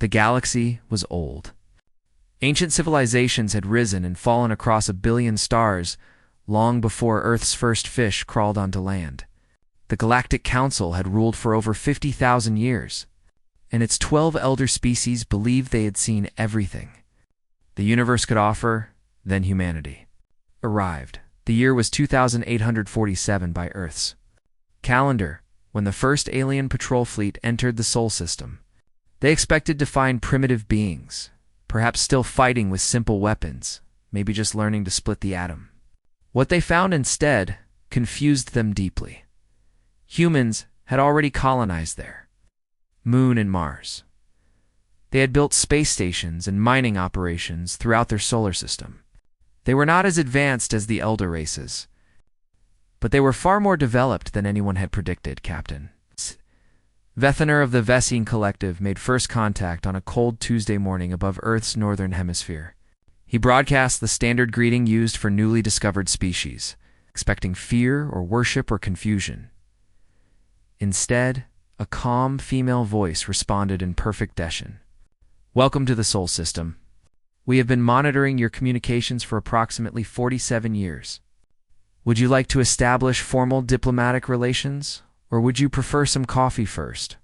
The galaxy was old. Ancient civilizations had risen and fallen across 1 billion stars long before Earth's first fish crawled onto land. The Galactic Council had ruled for over 50,000 years, and its 12 elder species believed they had seen everything the universe could offer. Then humanity arrived. The year was 2847 by Earth's calendar, when the first alien patrol fleet entered the Sol system. They expected to find primitive beings, perhaps still fighting with simple weapons, maybe just learning to split the atom. What they found instead confused them deeply. Humans had already colonized there, Moon and Mars. They had built space stations and mining operations throughout their solar system. They were not as advanced as the elder races, but they were far more developed than anyone had predicted. Captain Vethener of the Vessine Collective made first contact on a cold Tuesday morning above Earth's northern hemisphere. He broadcast the standard greeting used for newly discovered species, expecting fear or worship or confusion. Instead, a calm female voice responded in perfect Deshan. "Welcome to the Sol System. We have been monitoring your communications for approximately 47 years. Would you like to establish formal diplomatic relations, or would you prefer some coffee first?"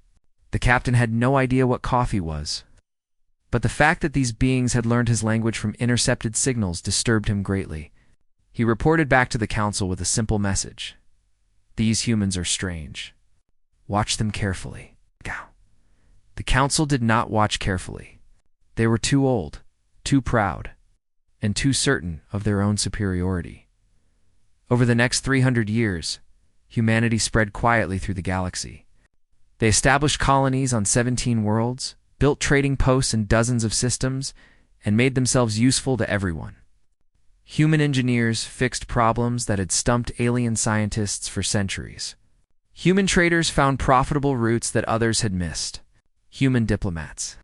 The captain had no idea what coffee was, but the fact that these beings had learned his language from intercepted signals disturbed him greatly. He reported back to the council with a simple message: "These humans are strange. Watch them carefully." The council did not watch carefully. They were too old, too proud, and too certain of their own superiority. Over the next 300 years, humanity spread quietly through the galaxy. They established colonies on 17 worlds, built trading posts in dozens of systems, and made themselves useful to everyone. Human engineers fixed problems that had stumped alien scientists for centuries. Human traders found profitable routes that others had missed. Human diplomats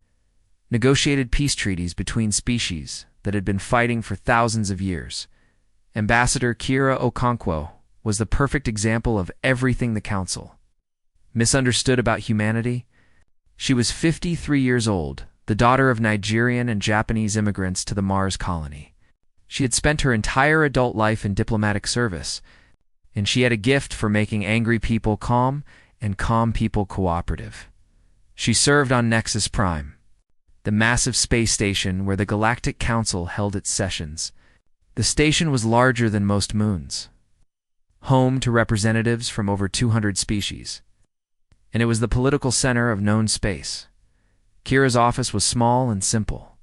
negotiated peace treaties between species that had been fighting for thousands of years. Ambassador Kira Okonkwo was the perfect example of everything the council misunderstood about humanity. She was 53 years old, the daughter of Nigerian and Japanese immigrants to the Mars colony. She had spent her entire adult life in diplomatic service, and she had a gift for making angry people calm and calm people cooperative. She served on Nexus Prime, the massive space station where the Galactic Council held its sessions. The station was larger than most moons, home to representatives from over 200 species, and it was the political center of known space. Kira's office was small and simple.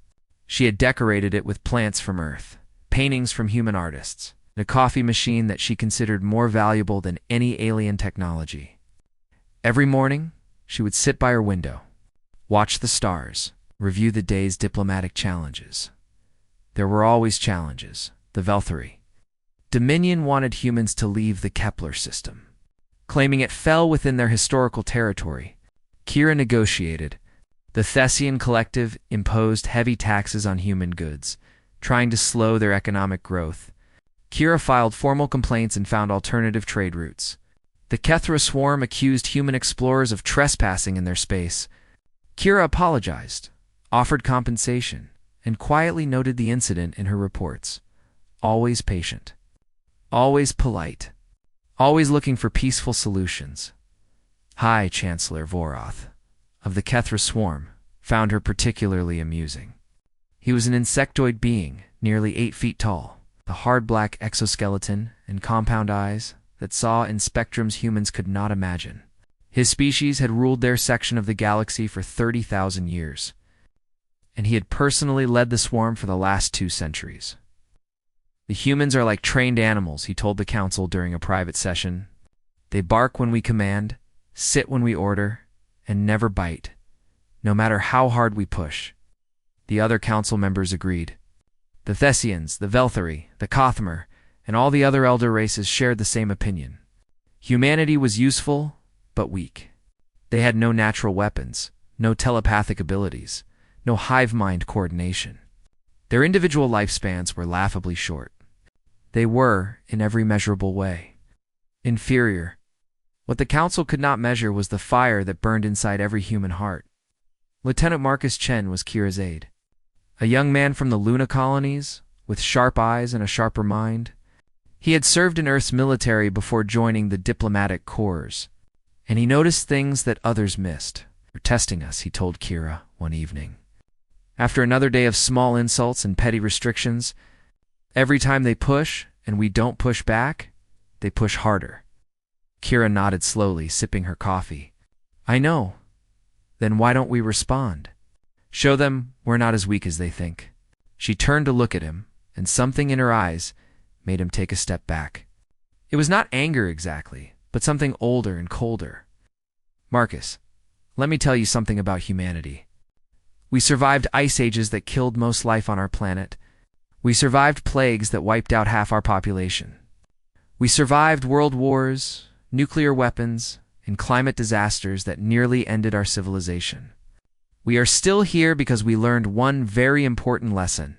She had decorated it with plants from Earth, paintings from human artists, and a coffee machine that she considered more valuable than any alien technology. Every morning, she would sit by her window, watch the stars, review the day's diplomatic challenges. There were always challenges. The Velthari Dominion wanted humans to leave the Kepler system, claiming it fell within their historical territory. Kira negotiated. The Thessian Collective imposed heavy taxes on human goods, trying to slow their economic growth. Kira filed formal complaints and found alternative trade routes. The Kethra swarm accused human explorers of trespassing in their space. Kira apologized, offered compensation, and quietly noted the incident in her reports. Always patient, always polite, always looking for peaceful solutions. High Chancellor Voroth of the Kethra swarm found her particularly amusing. He was an insectoid being, nearly 8 feet tall, the hard black exoskeleton and compound eyes that saw in spectrums humans could not imagine. His species had ruled their section of the galaxy for 30,000 years, and he had personally led the swarm for the last 2 centuries. "The humans are like trained animals," he told the council during a private session. "They bark when we command, sit when we order, and never bite, no matter how hard we push." The other council members agreed. The Thessians, the Velthari, the Kothmer, and all the other elder races shared the same opinion. Humanity was useful, but weak. They had no natural weapons, no telepathic abilities, no hive mind coordination. Their individual lifespans were laughably short. They were, in every measurable way, inferior. What the council could not measure was the fire that burned inside every human heart. Lieutenant Marcus Chen was Kira's aide. A young man from the Luna colonies, with sharp eyes and a sharper mind. He had served in Earth's military before joining the diplomatic corps, and he noticed things that others missed. "They're testing us," he told Kira one evening. After another day of small insults and petty restrictions, every time they push and we don't push back, they push harder. Kira nodded slowly, sipping her coffee. "I know. Then why don't we respond? Show them we're not as weak as they think." She turned to look at him, and something in her eyes made him take a step back. It was not anger exactly, but something older and colder. "Marcus, let me tell you something about humanity. We survived ice ages that killed most life on our planet. We survived plagues that wiped out half our population. We survived world wars, nuclear weapons, and climate disasters that nearly ended our civilization. We are still here because we learned one very important lesson."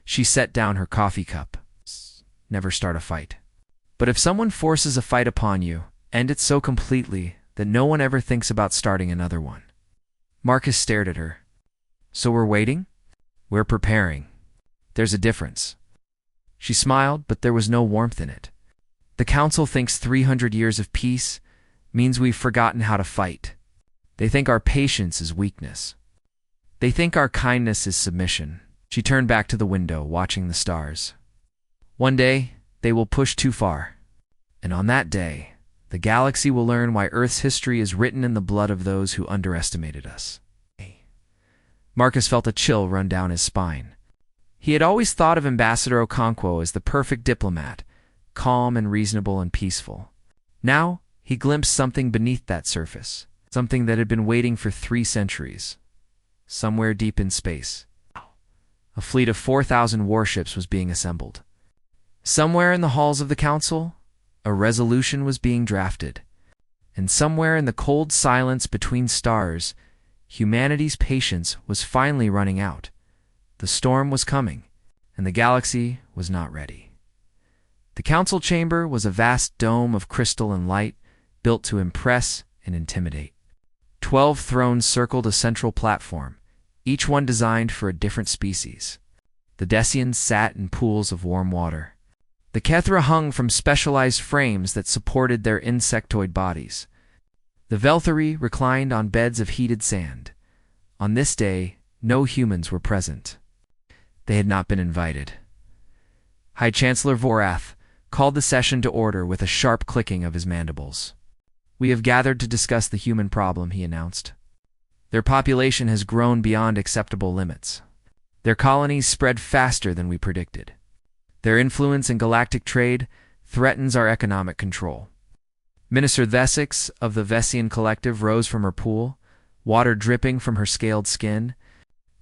She set down her coffee cup. "Never start a fight. But if someone forces a fight upon you, end it so completely that no one ever thinks about starting another one." Marcus stared at her. "So we're waiting?" "We're preparing. There's a difference." She smiled, but there was no warmth in it. "The Council thinks 300 years of peace means we've forgotten how to fight. They think our patience is weakness. They think our kindness is submission." She turned back to the window, watching the stars. "One day, they will push too far. And on that day, the galaxy will learn why Earth's history is written in the blood of those who underestimated us." Marcus felt a chill run down his spine. He had always thought of Ambassador Okonkwo as the perfect diplomat, calm and reasonable and peaceful. Now, he glimpsed something beneath that surface, something that had been waiting for 3 centuries. Somewhere deep in space, a fleet of 4,000 warships was being assembled. Somewhere in the halls of the Council, a resolution was being drafted. And somewhere in the cold silence between stars, humanity's patience was finally running out. The storm was coming, and the galaxy was not ready. The council chamber was a vast dome of crystal and light, built to impress and intimidate. 12 thrones circled a central platform, each one designed for a different species. The Decians sat in pools of warm water. The Kethra hung from specialized frames that supported their insectoid bodies. The Velthari reclined on beds of heated sand. On this day, no humans were present. They had not been invited. High Chancellor Vorath called the session to order with a sharp clicking of his mandibles. "We have gathered to discuss the human problem," he announced. "Their population has grown beyond acceptable limits. Their colonies spread faster than we predicted. Their influence in galactic trade threatens our economic control." Minister Thesix of the Vessian Collective rose from her pool, water dripping from her scaled skin.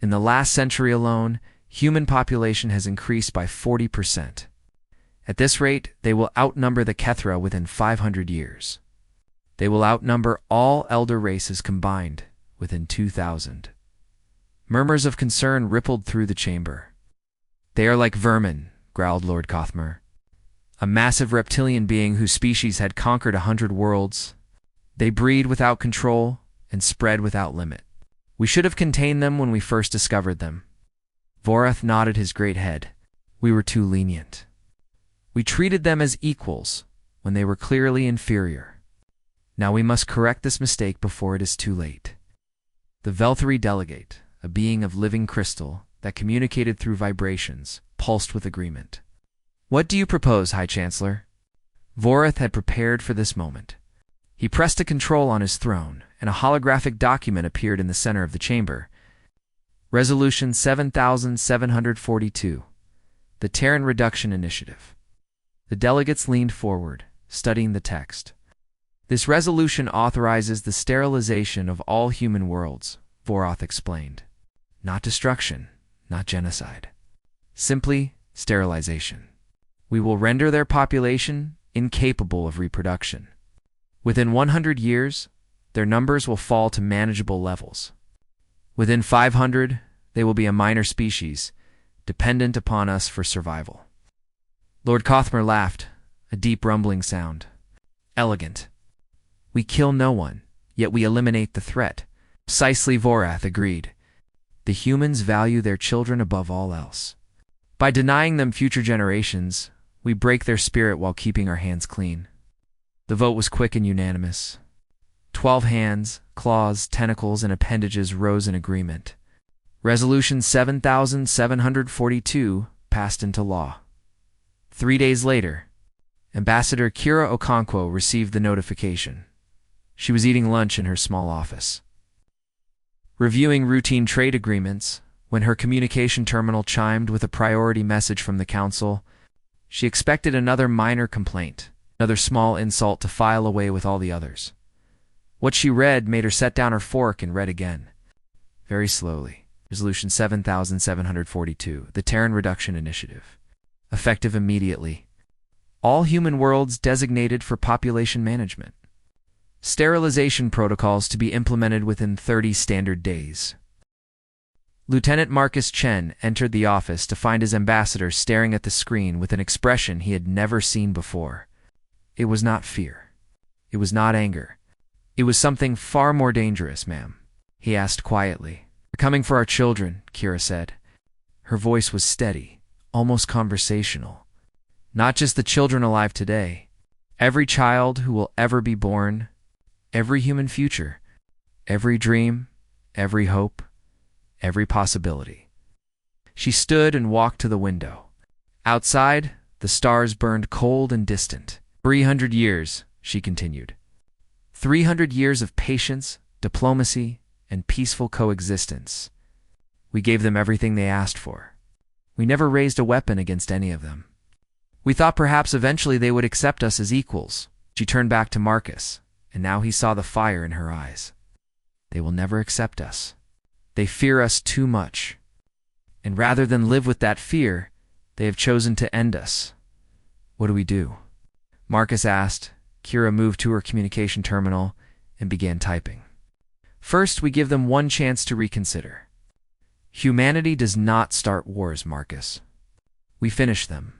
"In the last century alone, human population has increased by 40%. At this rate, they will outnumber the Kethra within 500 years. They will outnumber all elder races combined within 2,000. Murmurs of concern rippled through the chamber. "They are like vermin," growled Lord Kothmer. "A massive reptilian being whose species had conquered 100 worlds. They breed without control and spread without limit. We should have contained them when we first discovered them." Vorath nodded his great head. "We were too lenient. We treated them as equals when they were clearly inferior. Now we must correct this mistake before it is too late." The Velthari delegate, a being of living crystal that communicated through vibrations, pulsed with agreement. "What do you propose, High Chancellor?" Vorath had prepared for this moment. He pressed a control on his throne, and a holographic document appeared in the center of the chamber. Resolution 7742, the Terran Reduction Initiative. The delegates leaned forward, studying the text. "This resolution authorizes the sterilization of all human worlds," Vorath explained. "Not destruction, not genocide. Simply sterilization. We will render their population incapable of reproduction. Within 100 years, their numbers will fall to manageable levels. Within 500, they will be a minor species, dependent upon us for survival." Lord Kothmer laughed, a deep rumbling sound. "Elegant. We kill no one, yet we eliminate the threat. Precisely, Vorath agreed. The humans value their children above all else. By denying them future generations, we break their spirit while keeping our hands clean. The vote was quick and unanimous. 12 hands, claws, tentacles, and appendages rose in agreement. Resolution 7742 passed into law. 3 days later, Ambassador Kira Okonkwo received the notification. She was eating lunch in her small office, reviewing routine trade agreements, when her communication terminal chimed with a priority message from the Council. She expected another minor complaint, another small insult to file away with all the others. What she read made her set down her fork and read again. Very slowly. Resolution 7742, the Terran Reduction Initiative. Effective immediately. All human worlds designated for population management. Sterilization protocols to be implemented within 30 standard days. Lieutenant Marcus Chen entered the office to find his ambassador staring at the screen with an expression he had never seen before. It was not fear. It was not anger. It was something far more dangerous, ma'am, he asked quietly. We're coming for our children, Kira said. Her voice was steady, almost conversational. Not just the children alive today. Every child who will ever be born, every human future, every dream, every hope, every possibility. She stood and walked to the window. Outside, the stars burned cold and distant. 300 years, she continued. 300 years of patience, diplomacy, and peaceful coexistence. We gave them everything they asked for. We never raised a weapon against any of them. We thought perhaps eventually they would accept us as equals. She turned back to Marcus, and now he saw the fire in her eyes. They will never accept us. They fear us too much. And rather than live with that fear, they have chosen to end us. What do we do? Marcus asked. Kira moved to her communication terminal and began typing. First, we give them one chance to reconsider. Humanity does not start wars, Marcus. We finish them.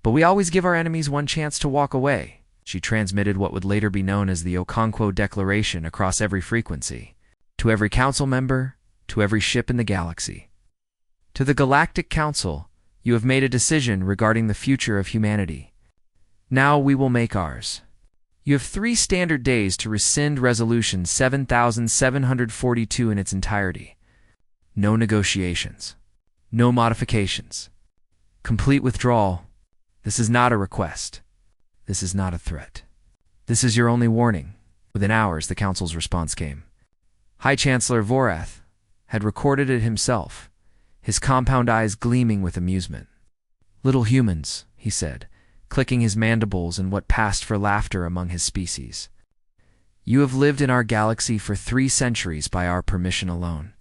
But we always give our enemies one chance to walk away. She transmitted what would later be known as the Okonkwo Declaration across every frequency. To every council member, to every ship in the galaxy. To the Galactic Council, you have made a decision regarding the future of humanity. Now we will make ours. You have 3 standard days to rescind Resolution 7742 in its entirety. No negotiations. No modifications. Complete withdrawal. This is not a request. This is not a threat. This is your only warning. Within hours, the Council's response came. High Chancellor Vorath had recorded it himself, his compound eyes gleaming with amusement. Little humans, he said, clicking his mandibles in what passed for laughter among his species. You have lived in our galaxy for 3 centuries by our permission alone.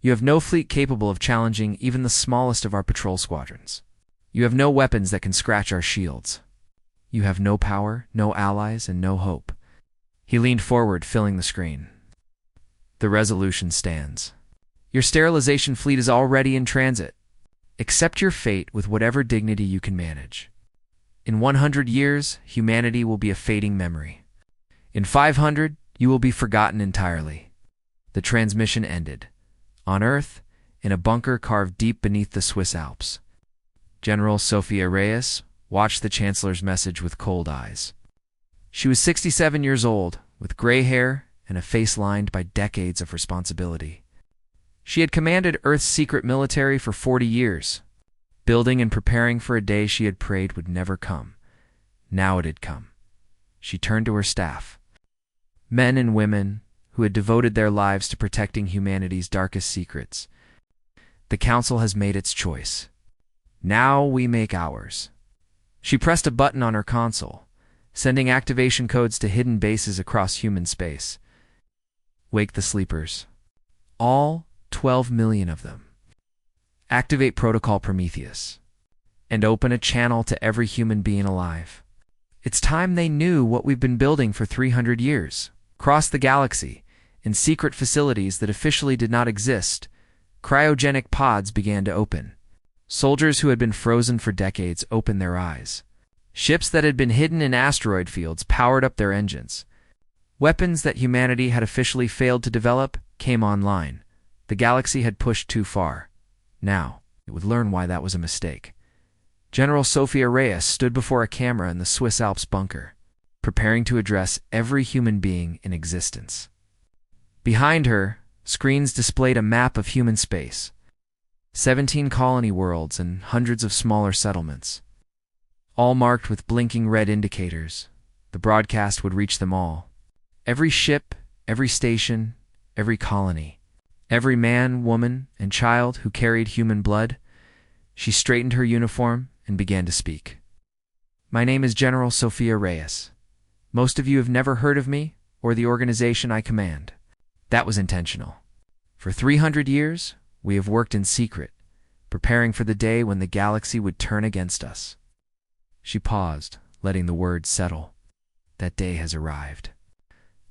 You have no fleet capable of challenging even the smallest of our patrol squadrons. You have no weapons that can scratch our shields. You have no power, no allies, and no hope. He leaned forward, filling the screen. The resolution stands. Your sterilization fleet is already in transit. Accept your fate with whatever dignity you can manage. In 100 years, humanity will be a fading memory. In 500, you will be forgotten entirely. The transmission ended. On Earth, in a bunker carved deep beneath the Swiss Alps. General Sophia Reyes watched the Chancellor's message with cold eyes. She was 67 years old, with gray hair and a face lined by decades of responsibility. She had commanded Earth's secret military for 40 years, building and preparing for a day she had prayed would never come. Now it had come. She turned to her staff. Men and women who had devoted their lives to protecting humanity's darkest secrets. The Council has made its choice. Now we make ours. She pressed a button on her console, sending activation codes to hidden bases across human space. Wake the sleepers. All 12 million of them. Activate Protocol Prometheus. And open a channel to every human being alive. It's time they knew what we've been building for 300 years. Across the galaxy, in secret facilities that officially did not exist, cryogenic pods began to open. Soldiers who had been frozen for decades opened their eyes. Ships that had been hidden in asteroid fields powered up their engines. Weapons that humanity had officially failed to develop came online. The galaxy had pushed too far. Now, it would learn why that was a mistake. General Sophia Reyes stood before a camera in the Swiss Alps bunker, preparing to address every human being in existence. Behind her, screens displayed a map of human space, 17 colony worlds and hundreds of smaller settlements, all marked with blinking red indicators. The broadcast would reach them all. Every ship, every station, every colony, every man, woman, and child who carried human blood. She straightened her uniform and began to speak. My name is General Sophia Reyes. Most of you have never heard of me or the organization I command. That was intentional. For 300 years, we have worked in secret, preparing for the day when the galaxy would turn against us. She paused, letting the words settle. That day has arrived.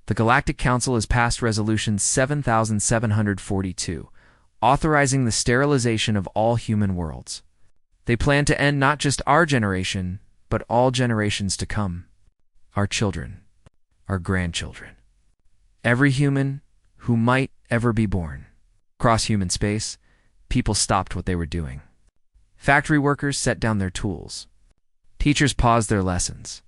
The Galactic Council has passed Resolution 7742, authorizing the sterilization of all human worlds. They plan to end not just our generation, but all generations to come. Our children, our grandchildren. Every human who might ever be born. Across human space, people stopped what they were doing. Factory workers set down their tools. Teachers paused their lessons.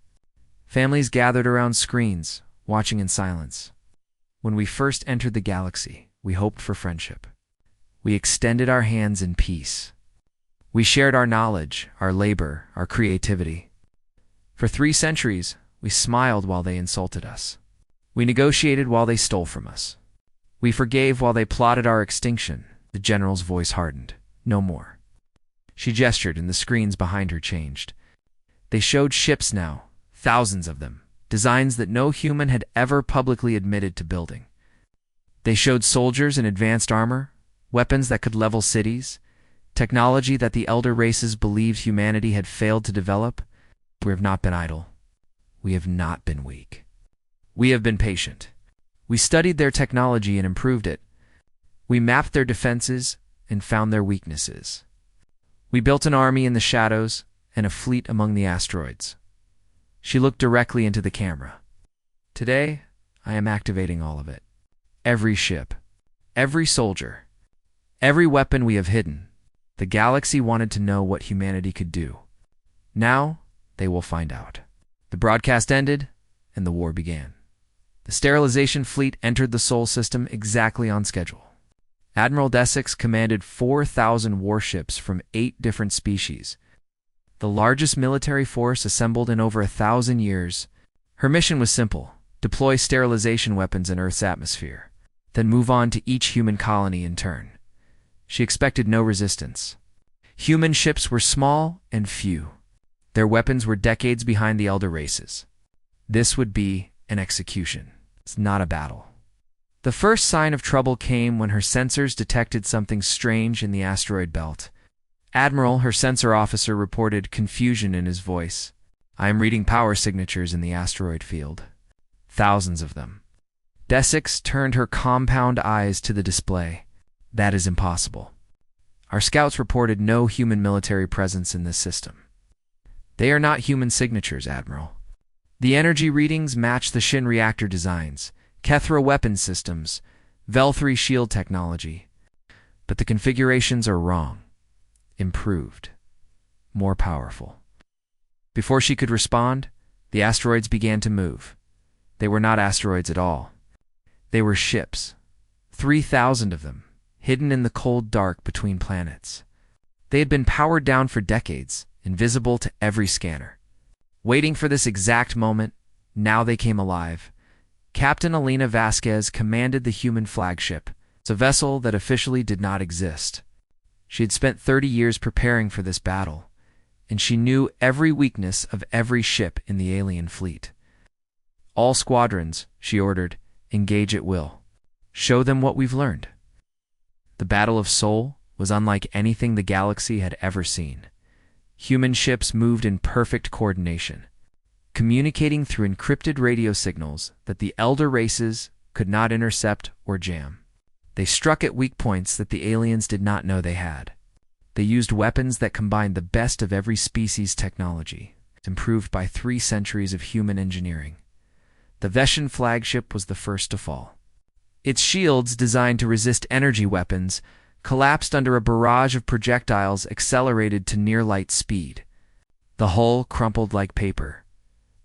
Families gathered around screens, watching in silence. When we first entered the galaxy, we hoped for friendship. We extended our hands in peace. We shared our knowledge, our labor, our creativity. For 3 centuries, we smiled while they insulted us. We negotiated while they stole from us. We forgave while they plotted our extinction. The general's voice hardened. No more. She gestured, and the screens behind her changed. They showed ships now, thousands of them, designs that no human had ever publicly admitted to building. They showed soldiers in advanced armor, weapons that could level cities, technology that the elder races believed humanity had failed to develop. We have not been idle. We have not been weak. We have been patient. We studied their technology and improved it. We mapped their defenses and found their weaknesses. We built an army in the shadows and a fleet among the asteroids. She looked directly into the camera. Today, I am activating all of it. Every ship, every soldier, every weapon we have hidden. The galaxy wanted to know what humanity could do. Now, they will find out. The broadcast ended, and the war began. The sterilization fleet entered the Sol system exactly on schedule. Admiral Desix commanded 4,000 warships from 8 different species, the largest military force assembled in over 1,000 years. Her mission was simple: deploy sterilization weapons in Earth's atmosphere, then move on to each human colony in turn. She expected no resistance. Human ships were small and few. Their weapons were decades behind the elder races. This would be an execution. It's not a battle. The first sign of trouble came when her sensors detected something strange in the asteroid belt. Admiral, her sensor officer, reported confusion in his voice. I am reading power signatures in the asteroid field. Thousands of them. Desix turned her compound eyes to the display. That is impossible. Our scouts reported no human military presence in this system. They are not human signatures, Admiral. The energy readings match the Shin reactor designs, Kethra weapon systems, Vel-3 shield technology. But the configurations are wrong. Improved. More powerful. Before she could respond, the asteroids began to move. They were not asteroids at all. They were ships. 3,000 of them, hidden in the cold dark between planets. They had been powered down for decades, invisible to every scanner. Waiting for this exact moment, now they came alive. Captain Elena Vasquez commanded the human flagship. It's a vessel that officially did not exist. She had spent 30 years preparing for this battle, and she knew every weakness of every ship in the alien fleet. All squadrons, she ordered, engage at will. Show them what we've learned. The Battle of Sol was unlike anything the galaxy had ever seen. Human ships moved in perfect coordination, communicating through encrypted radio signals that the elder races could not intercept or jam. They struck at weak points that the aliens did not know they had. They used weapons that combined the best of every species' technology, improved by 3 centuries of human engineering. The Veshan flagship was the first to fall. Its shields, designed to resist energy weapons, collapsed under a barrage of projectiles accelerated to near-light speed. The hull crumpled like paper.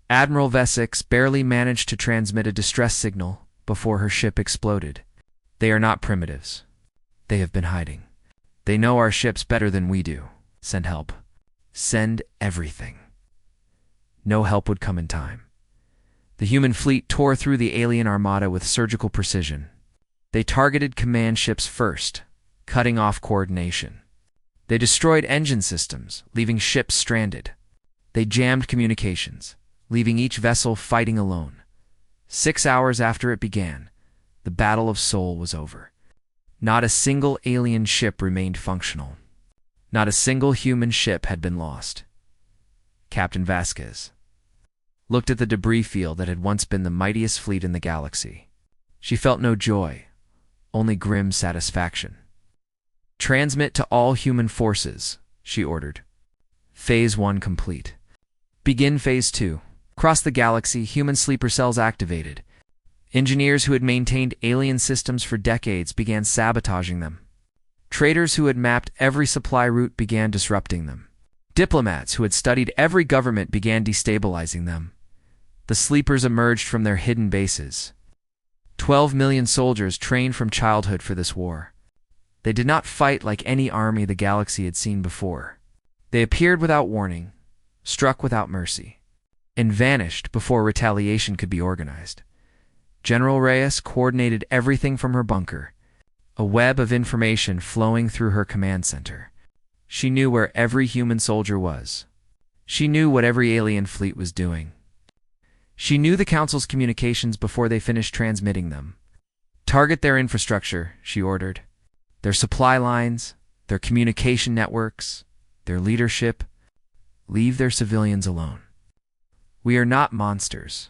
Admiral Vesix barely managed to transmit a distress signal before her ship exploded. They are not primitives. They have been hiding. They know our ships better than we do. Send help. Send everything. No help would come in time. The human fleet tore through the alien armada with surgical precision. They targeted command ships first, cutting off coordination. They destroyed engine systems, leaving ships stranded. They jammed communications, leaving each vessel fighting alone. 6 hours after it began, the Battle of Seoul was over. Not a single alien ship remained functional. Not a single human ship had been lost. Captain Vasquez looked at the debris field that had once been the mightiest fleet in the galaxy. She felt no joy, only grim satisfaction. "Transmit to all human forces," she ordered. Phase 1 complete. Begin Phase 2. Across the galaxy, human sleeper cells activated. Engineers who had maintained alien systems for decades began sabotaging them. Traders who had mapped every supply route began disrupting them. Diplomats who had studied every government began destabilizing them. The sleepers emerged from their hidden bases. 12 million soldiers trained from childhood for this war. They did not fight like any army the galaxy had seen before. They appeared without warning, struck without mercy, and vanished before retaliation could be organized. General Reyes coordinated everything from her bunker, a web of information flowing through her command center. She knew where every human soldier was. She knew what every alien fleet was doing. She knew the Council's communications before they finished transmitting them. "Target their infrastructure," she ordered. "Their supply lines, their communication networks, their leadership. Leave their civilians alone. We are not monsters.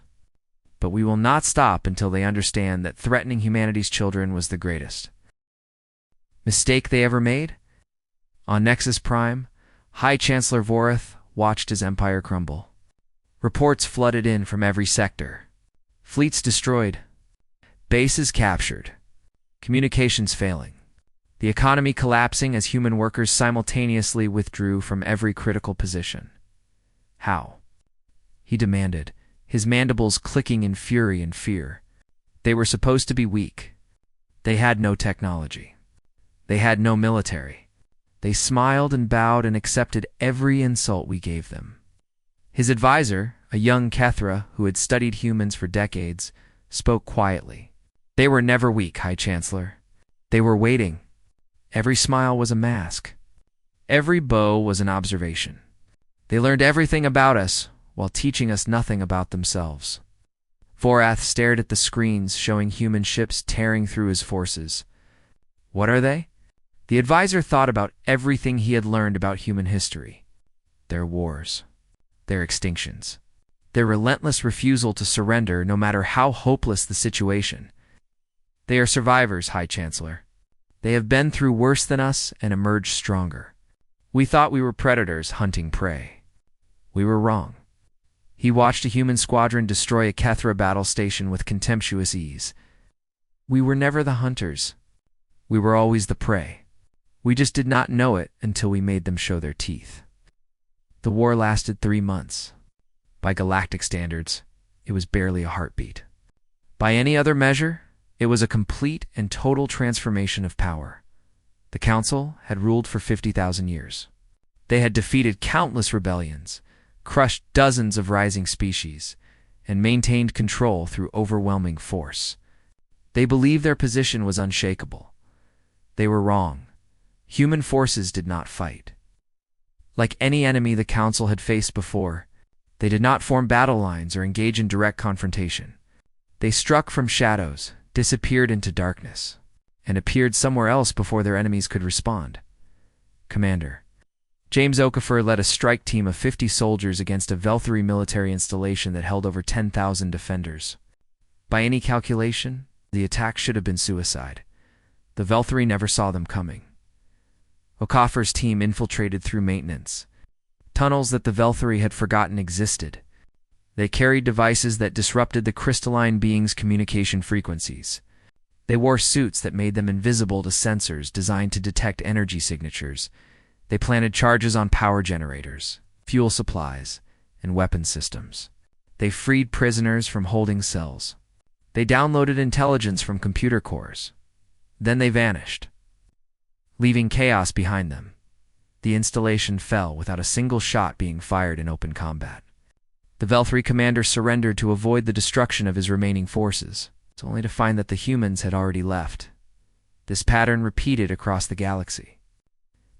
But we will not stop until they understand that threatening humanity's children was the greatest mistake they ever made." On Nexus Prime, High Chancellor Vorath watched his empire crumble. Reports flooded in from every sector. Fleets destroyed. Bases captured. Communications failing. The economy collapsing as human workers simultaneously withdrew from every critical position. How? He demanded, his mandibles clicking in fury and fear. They were supposed to be weak. They had no technology. They had no military. They smiled and bowed and accepted every insult we gave them. His advisor, a young Kethra who had studied humans for decades, spoke quietly. "They were never weak, High Chancellor. They were waiting. Every smile was a mask. Every bow was an observation. They learned everything about us while teaching us nothing about themselves." Vorath stared at the screens showing human ships tearing through his forces. What are they? The advisor thought about everything he had learned about human history. Their wars. Their extinctions. Their relentless refusal to surrender no matter how hopeless the situation. "They are survivors, High Chancellor. They have been through worse than us and emerged stronger. We thought we were predators hunting prey. We were wrong." He watched a human squadron destroy a Kethra battle station with contemptuous ease. "We were never the hunters. We were always the prey. We just did not know it until we made them show their teeth." The war lasted 3 months. By galactic standards, it was barely a heartbeat. By any other measure, it was a complete and total transformation of power. The Council had ruled for 50,000 years. They had defeated countless rebellions, crushed dozens of rising species, and maintained control through overwhelming force. They believed their position was unshakable. They were wrong. Human forces did not fight. Like any enemy the Council had faced before, they did not form battle lines or engage in direct confrontation. They struck from shadows, disappeared into darkness, and appeared somewhere else before their enemies could respond. Commander James Okafor led a strike team of 50 soldiers against a Velthari military installation that held over 10,000 defenders. By any calculation, the attack should have been suicide. The Velthari never saw them coming. Okafor's team infiltrated through maintenance, tunnels that the Velthari had forgotten existed. They carried devices that disrupted the crystalline being's communication frequencies. They wore suits that made them invisible to sensors designed to detect energy signatures. They planted charges on power generators, fuel supplies, and weapon systems. They freed prisoners from holding cells. They downloaded intelligence from computer cores. Then they vanished, leaving chaos behind them. The installation fell without a single shot being fired in open combat. The Vel-3 commander surrendered to avoid the destruction of his remaining forces, only to find that the humans had already left. This pattern repeated across the galaxy.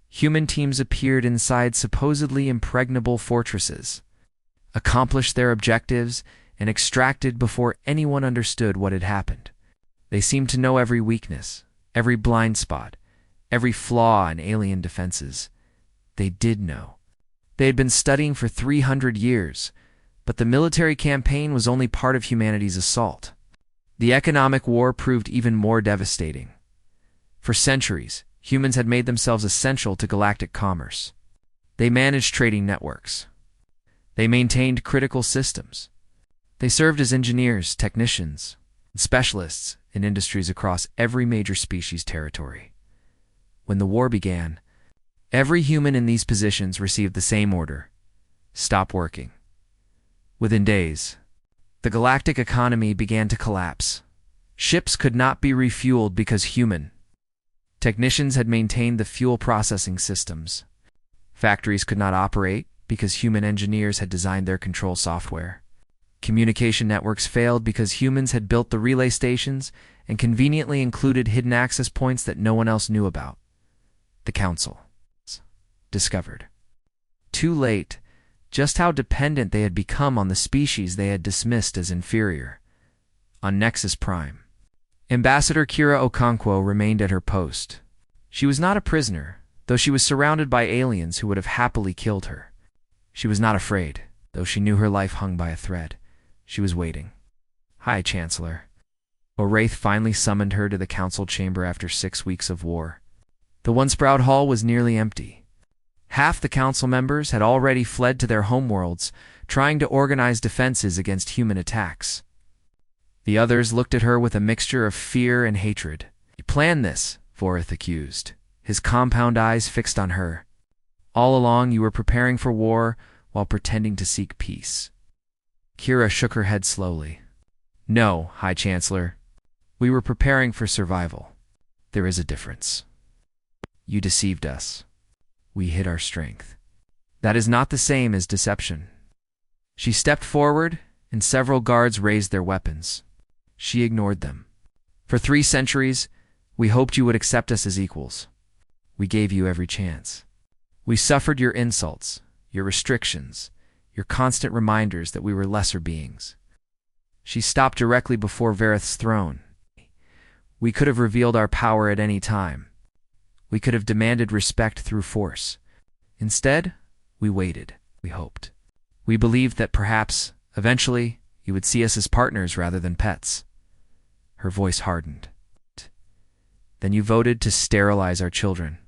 Human teams appeared inside supposedly impregnable fortresses, accomplished their objectives, and extracted before anyone understood what had happened. They seemed to know every weakness, every blind spot, every flaw in alien defenses. They did know. They had been studying for 300 years, but the military campaign was only part of humanity's assault. The economic war proved even more devastating. For centuries, humans had made themselves essential to galactic commerce. They managed trading networks. They maintained critical systems. They served as engineers, technicians, and specialists in industries across every major species territory. When the war began, every human in these positions received the same order: stop working. Within days, the galactic economy began to collapse. Ships could not be refueled because human technicians had maintained the fuel processing systems. Factories could not operate because human engineers had designed their control software. Communication networks failed because humans had built the relay stations and conveniently included hidden access points that no one else knew about. The Council discovered, too late, just how dependent they had become on the species they had dismissed as inferior. On Nexus Prime, Ambassador Kira Okonkwo remained at her post. She was not a prisoner, though she was surrounded by aliens who would have happily killed her. She was not afraid, though she knew her life hung by a thread. She was waiting. "Hi, Chancellor." Wraith finally summoned her to the council chamber after 6 weeks of war. The One-Sprout Hall was nearly empty. Half the council members had already fled to their homeworlds, trying to organize defenses against human attacks. The others looked at her with a mixture of fear and hatred. "You planned this," Vorith accused, his compound eyes fixed on her. "All along you were preparing for war while pretending to seek peace." Kira shook her head slowly. "No, High Chancellor. We were preparing for survival. There is a difference. You deceived us. We hid our strength. That is not the same as deception." She stepped forward, and several guards raised their weapons. She ignored them. "For 3 centuries, we hoped you would accept us as equals. We gave you every chance. We suffered your insults, your restrictions, your constant reminders that we were lesser beings." She stopped directly before Varith's throne. "We could have revealed our power at any time. We could have demanded respect through force. Instead, we waited. We hoped. We believed that perhaps, eventually, you would see us as partners rather than pets." Her voice hardened. "Then you voted to sterilize our children.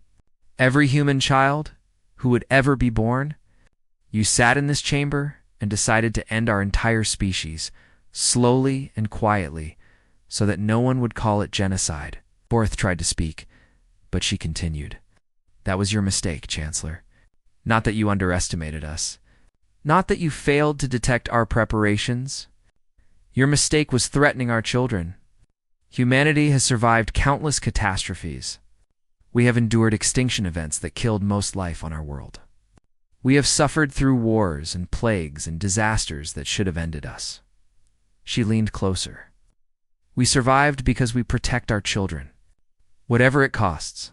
Every human child who would ever be born. You sat in this chamber and decided to end our entire species, slowly and quietly, so that no one would call it genocide." Vorith tried to speak, but she continued. "That was your mistake, Chancellor. Not that you underestimated us. Not that you failed to detect our preparations. Your mistake was threatening our children. Humanity has survived countless catastrophes. We have endured extinction events that killed most life on our world. We have suffered through wars and plagues and disasters that should have ended us." She leaned closer. "We survived because we protect our children. Whatever it costs,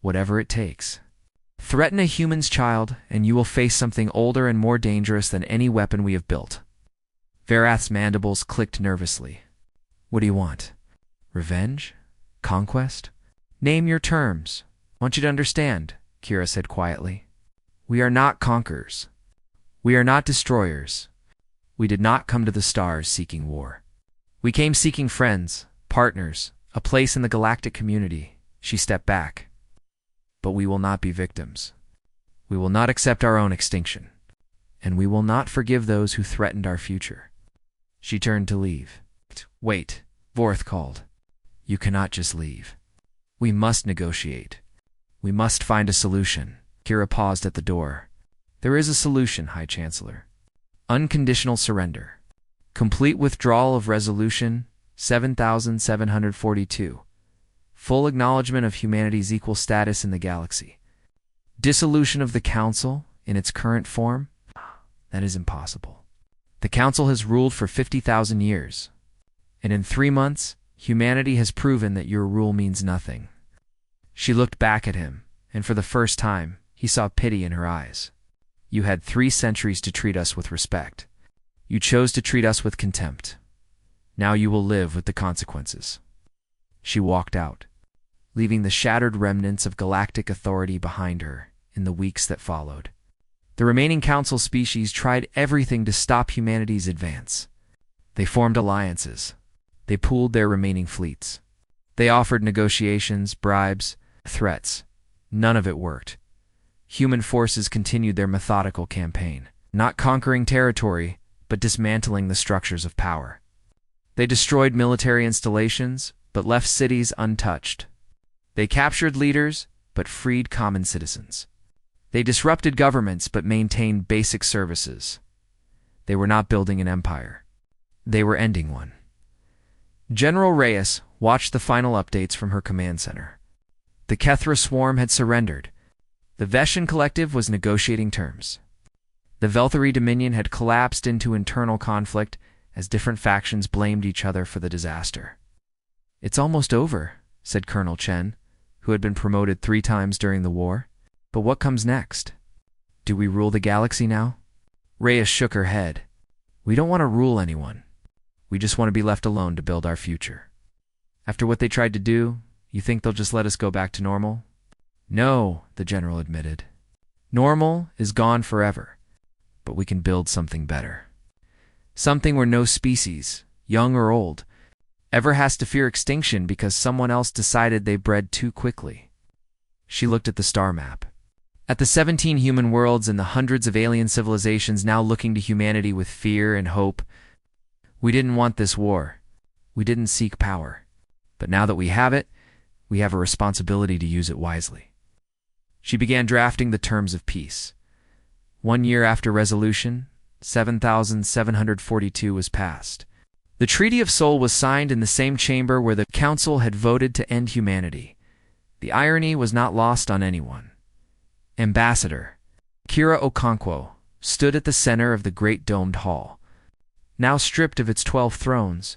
whatever it takes. Threaten a human's child, and you will face something older and more dangerous than any weapon we have built." Varath's mandibles clicked nervously. "What do you want? Revenge? Conquest? Name your terms. I want you to understand," Kira said quietly. "We are not conquerors. We are not destroyers. We did not come to the stars seeking war. We came seeking friends, partners, a place in the galactic community." She stepped back. "But we will not be victims. We will not accept our own extinction. And we will not forgive those who threatened our future." She turned to leave. "Wait," Vorith called. You cannot just leave. We must negotiate. We must find a solution. Kira paused at the door. There is a solution, High Chancellor. Unconditional surrender. Complete withdrawal of Resolution 7742. Full acknowledgement of humanity's equal status in the galaxy. Dissolution of the Council in its current form? That is impossible. The Council has ruled for 50,000 years, and in 3 months, humanity has proven that your rule means nothing. She looked back at him, and for the first time, he saw pity in her eyes. You had 3 centuries to treat us with respect. You chose to treat us with contempt. Now you will live with the consequences. She walked out, leaving the shattered remnants of galactic authority behind her in the weeks that followed. The remaining Council species tried everything to stop humanity's advance. They formed alliances. They pooled their remaining fleets. They offered negotiations, bribes, threats. None of it worked. Human forces continued their methodical campaign, not conquering territory, but dismantling the structures of power. They destroyed military installations, but left cities untouched. They captured leaders, but freed common citizens. They disrupted governments, but maintained basic services. They were not building an empire. They were ending one. General Reyes watched the final updates from her command center. The Kethra swarm had surrendered. The Veshan Collective was negotiating terms. The Velthari Dominion had collapsed into internal conflict as different factions blamed each other for the disaster. "It's almost over," said Colonel Chen, who had been promoted 3 times during the war. "But what comes next? Do we rule the galaxy now?" Reyes shook her head. "We don't want to rule anyone. We just want to be left alone to build our future. After what they tried to do, you think they'll just let us go back to normal?" "No," the general admitted. "Normal is gone forever, but we can build something better. Something where no species, young or old, ever has to fear extinction because someone else decided they bred too quickly." She looked at the star map. At the 17 human worlds and the hundreds of alien civilizations now looking to humanity with fear and hope. We didn't want this war. We didn't seek power. But now that we have it, we have a responsibility to use it wisely. She began drafting the terms of peace. 1 year after Resolution 7742 was passed. The Treaty of Soul was signed in the same chamber where the Council had voted to end humanity. The irony was not lost on anyone. Ambassador Kira Okonkwo stood at the center of the great domed hall, now stripped of its 12 thrones.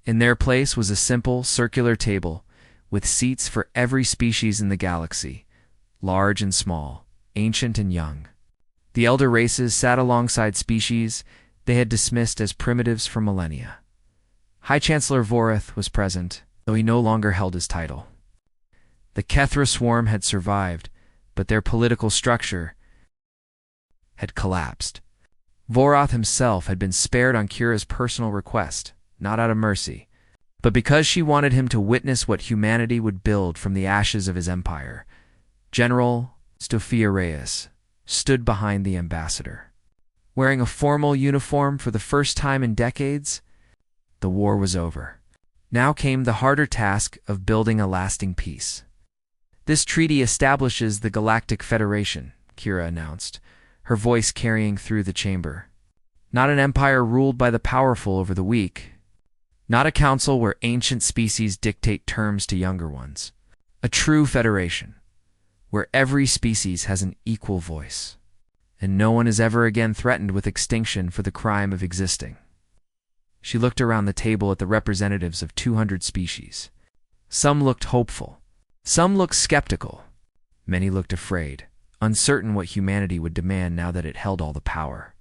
In their place was a simple, circular table with seats for every species in the galaxy, large and small, ancient and young. The elder races sat alongside species they had dismissed as primitives for millennia. High Chancellor Vorath was present, though he no longer held his title. The Kethra swarm had survived, but their political structure had collapsed. Vorath himself had been spared on Kira's personal request, not out of mercy, but because she wanted him to witness what humanity would build from the ashes of his empire. General Stofia Reyes stood behind the ambassador. Wearing a formal uniform for the first time in decades, the war was over. Now came the harder task of building a lasting peace. "This treaty establishes the Galactic Federation," Kira announced, her voice carrying through the chamber. "Not an empire ruled by the powerful over the weak. Not a council where ancient species dictate terms to younger ones. A true federation, where every species has an equal voice, and no one is ever again threatened with extinction for the crime of existing." She looked around the table at the representatives of 200 species. Some looked hopeful. Some looked skeptical. Many looked afraid, uncertain what humanity would demand now that it held all the power.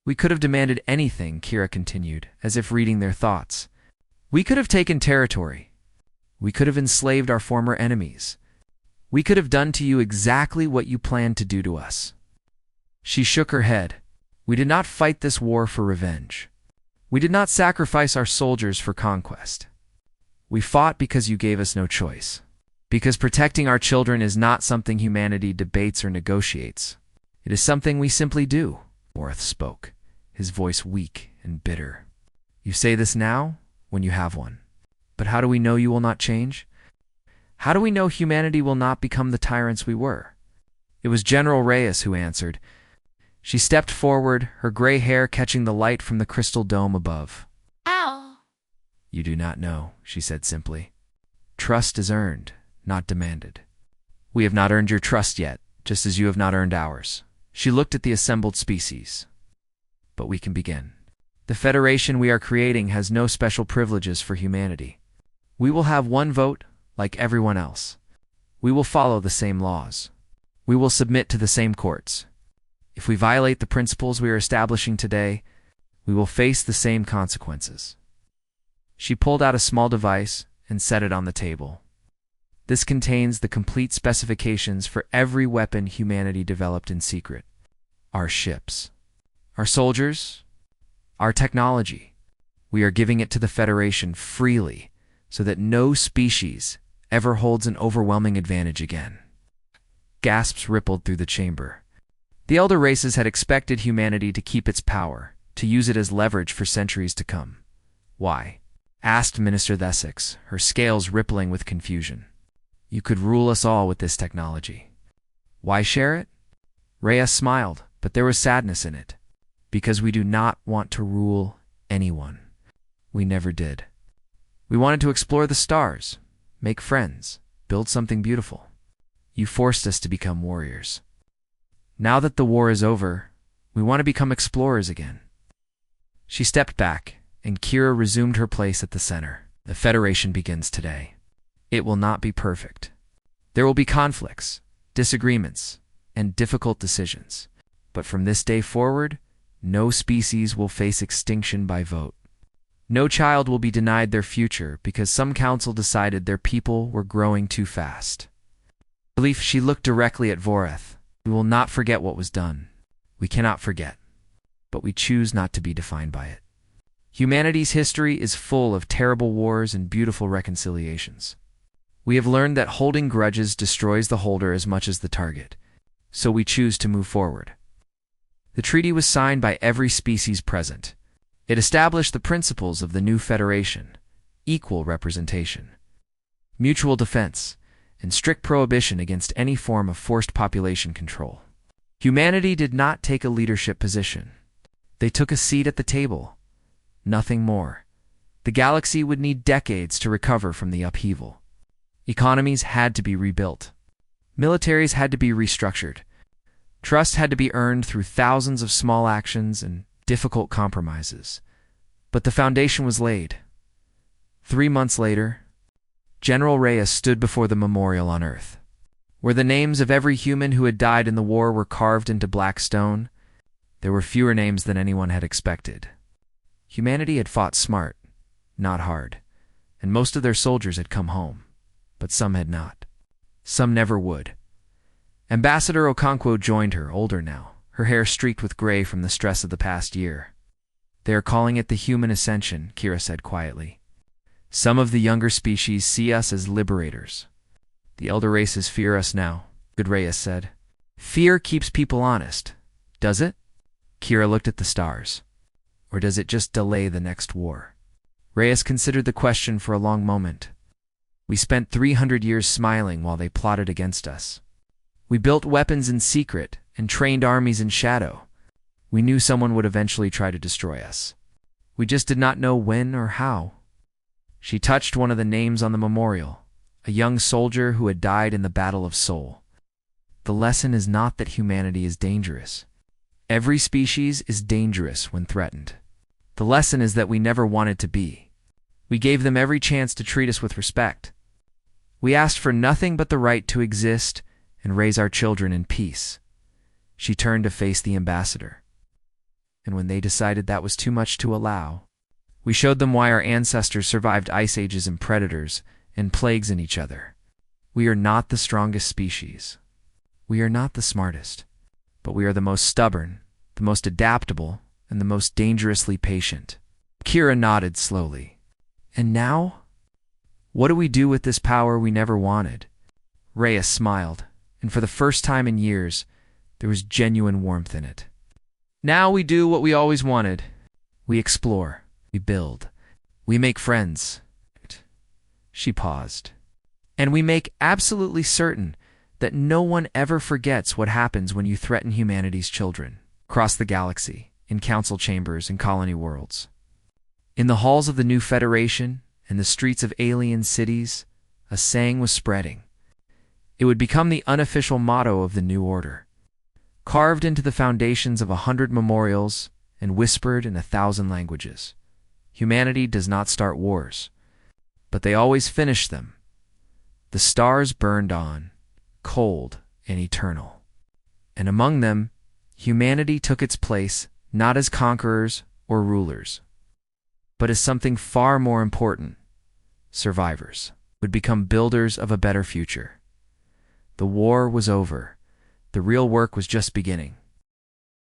"We could have demanded anything," Kira continued, as if reading their thoughts. "We could have taken territory. We could have enslaved our former enemies. We could have done to you exactly what you planned to do to us." She shook her head. "We did not fight this war for revenge. We did not sacrifice our soldiers for conquest. We fought because you gave us no choice. Because protecting our children is not something humanity debates or negotiates. It is something we simply do." Vorath spoke, his voice weak and bitter. "You say this now, when you have one. But how do we know you will not change? How do we know humanity will not become the tyrants we were? It was General Reyes who answered. She stepped forward, her gray hair catching the light from the crystal dome above. Ow! You do not know, she said simply. Trust is earned, not demanded. We have not earned your trust yet, just as you have not earned ours. She looked at the assembled species. But we can begin. The Federation we are creating has no special privileges for humanity. We will have one vote, like everyone else. We will follow the same laws. We will submit to the same courts. If we violate the principles we are establishing today, we will face the same consequences. She pulled out a small device and set it on the table. This contains the complete specifications for every weapon humanity developed in secret. Our ships, our soldiers, our technology. We are giving it to the Federation freely so that no species ever holds an overwhelming advantage again. Gasps rippled through the chamber. The elder races had expected humanity to keep its power, to use it as leverage for centuries to come. Why? Asked Minister Thessex, her scales rippling with confusion. You could rule us all with this technology. Why share it? Reyes smiled, but there was sadness in it. Because we do not want to rule anyone. We never did. We wanted to explore the stars, make friends, build something beautiful. You forced us to become warriors. Now that the war is over, we want to become explorers again. She stepped back, and Kira resumed her place at the center. The Federation begins today. It will not be perfect. There will be conflicts, disagreements, and difficult decisions. But from this day forward, no species will face extinction by vote. No child will be denied their future because some council decided their people were growing too fast. Belief, she looked directly at Voreth. We will not forget what was done. We cannot forget, but we choose not to be defined by it. Humanity's history is full of terrible wars and beautiful reconciliations. We have learned that holding grudges destroys the holder as much as the target, so we choose to move forward. The treaty was signed by every species present. It established the principles of the new Federation: equal representation, mutual defense, and strict prohibition against any form of forced population control. Humanity did not take a leadership position. They took a seat at the table. Nothing more. The galaxy would need decades to recover from the upheaval. Economies had to be rebuilt. Militaries had to be restructured. Trust had to be earned through thousands of small actions and difficult compromises. But the foundation was laid. 3 months later, General Reyes stood before the memorial on Earth. Where the names of every human who had died in the war were carved into black stone, there were fewer names than anyone had expected. Humanity had fought smart, not hard, and most of their soldiers had come home, but some had not. Some never would. Ambassador Okonkwo joined her, older now, her hair streaked with gray from the stress of the past year. They are calling it the human ascension, Kira said quietly. Some of the younger species see us as liberators. The elder races fear us now, Good Reyes said. Fear keeps people honest, does it? Kira looked at the stars. Or does it just delay the next war? Reyes considered the question for a long moment. We spent 300 years smiling while they plotted against us. We built weapons in secret and trained armies in shadow. We knew someone would eventually try to destroy us. We just did not know when or how. She touched one of the names on the memorial, a young soldier who had died in the Battle of Sol. The lesson is not that humanity is dangerous. Every species is dangerous when threatened. The lesson is that we never wanted to be. We gave them every chance to treat us with respect. We asked for nothing but the right to exist and raise our children in peace. She turned to face the ambassador. And when they decided that was too much to allow, we showed them why our ancestors survived ice ages and predators and plagues in each other. We are not the strongest species. We are not the smartest. But we are the most stubborn, the most adaptable, and the most dangerously patient. Kira nodded slowly. And now? What do we do with this power we never wanted? Reyes smiled, and for the first time in years, there was genuine warmth in it. Now we do what we always wanted. We explore, we build, we make friends. She paused. And we make absolutely certain that no one ever forgets what happens when you threaten humanity's children, across the galaxy, in council chambers and colony worlds. In the halls of the new Federation and the streets of alien cities, a saying was spreading. It would become the unofficial motto of the New Order, carved into the foundations of 100 memorials and whispered in 1,000 languages. Humanity does not start wars, but they always finish them. The stars burned on, cold and eternal. And among them, humanity took its place not as conquerors or rulers, but as something far more important, survivors, would become builders of a better future. The war was over. The real work was just beginning.